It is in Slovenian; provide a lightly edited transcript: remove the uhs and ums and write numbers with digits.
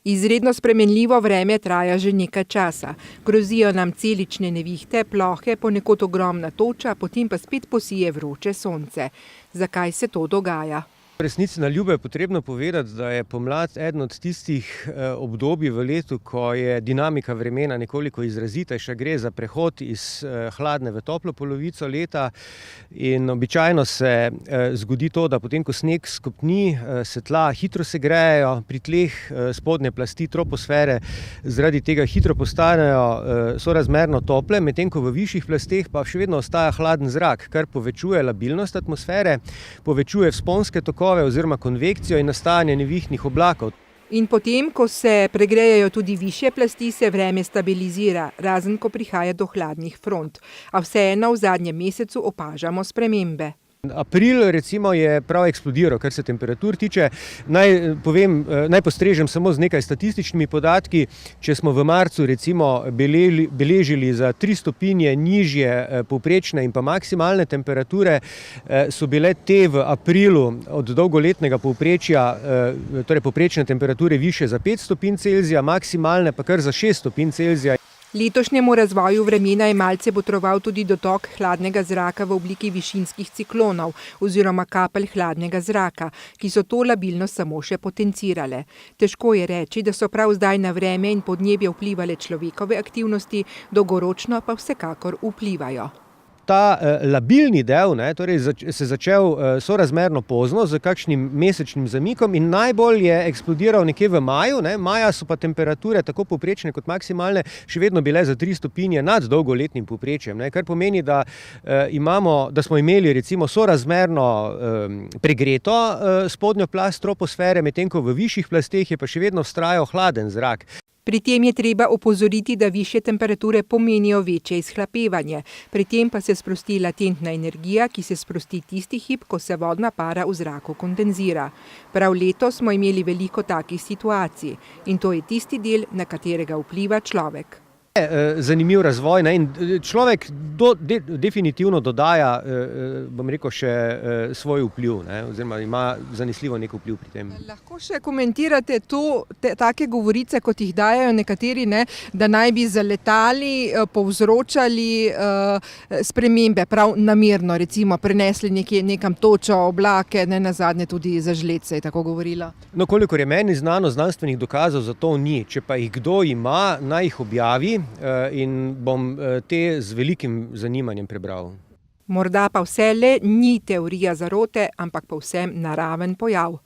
Izredno spremenljivo vreme traja že nekaj časa. Grozijo nam celične nevihte, plohe, ponekod ogromna toča, potem pa spet posije vroče sonce. Zakaj se to dogaja? V resnici na ljube je potrebno povedati, da je pomlad eden od tistih obdobij v letu, ko je dinamika vremena nekoliko izrazitejša. Gre za prehod iz hladne v toplo polovico leta in običajno se zgodi to, da potem, ko sneg skopni, se tla hitro segrejejo, pri tleh spodnje plasti troposfere zaradi tega hitro postanejo sorazmerno tople, medtem ko v višjih plasteh pa še vedno ostaja hladen zrak, kar povečuje labilnost atmosfere, povečuje vzponske tokove oziroma konvekcijo in nastajanje nevihtnih oblakov. In potem, ko se pregrejejo tudi višje plasti, se vreme stabilizira, razen ko prihaja do hladnih front. A vseeno v zadnjem mesecu opažamo spremembe. April recimo je prav eksplodiral, kar se temperatur tiče. Naj postrežem samo z nekaj statističnimi podatki. Če smo v marcu recimo beležili za 3 stopinje nižje povprečne in pa maksimalne temperature, so bile te v aprilu od dolgoletnega povprečja, torej povprečne temperature višje za 5 stopinj Celzija, maksimalne pa kar za 6 stopinj Celzija. Letošnjemu razvoju vremena je malce botroval tudi dotok hladnega zraka v obliki višinskih ciklonov oziroma kapelj hladnega zraka, ki so to labilnost samo še potencirale. Težko je reči, da so prav zdaj na vreme in podnebje vplivale človekove aktivnosti, dolgoročno pa vsekakor vplivajo. Ta labilni del torej se je začel sorazmerno pozno, z kakšnim mesečnim zamikom in najbolj je eksplodiral nekje v maju. Maja so pa temperature tako povprečne kot maksimalne še vedno bile za 3 stopinje nad dolgoletnim povprečjem, kar pomeni, da smo imeli recimo sorazmerno pregreto spodnjo plast troposfere, medtem ko v višjih plasteh je pa še vedno vztrajal hladen zrak. Pri tem je treba opozoriti, da višje temperature pomenijo večje izhlapevanje. Pri tem pa se sprosti latentna energija, ki se sprosti tisti hip, ko se vodna para v zraku kondenzira. Prav letos smo imeli veliko takih situacij in to je tisti del, na katerega vpliva človek. Zanimiv razvoj in človek definitivno dodaja, še svoj vpliv, oziroma ima zanesljivo nek vpliv pri tem. Lahko še komentirate take govorice, kot jih dajejo nekateri, da naj bi z letali povzročali spremembe, prav namerno, recimo prenesli nekam točo, oblake, nazadnje tudi za žled se je tako govorilo. No, kolikor je meni znano, znanstvenih dokazov za to ni. Če pa jih kdo ima, naj jih objavi. In bom te z velikim zanimanjem prebral. Morda pa vse le ni teorija zarote, ampak povsem naraven pojav.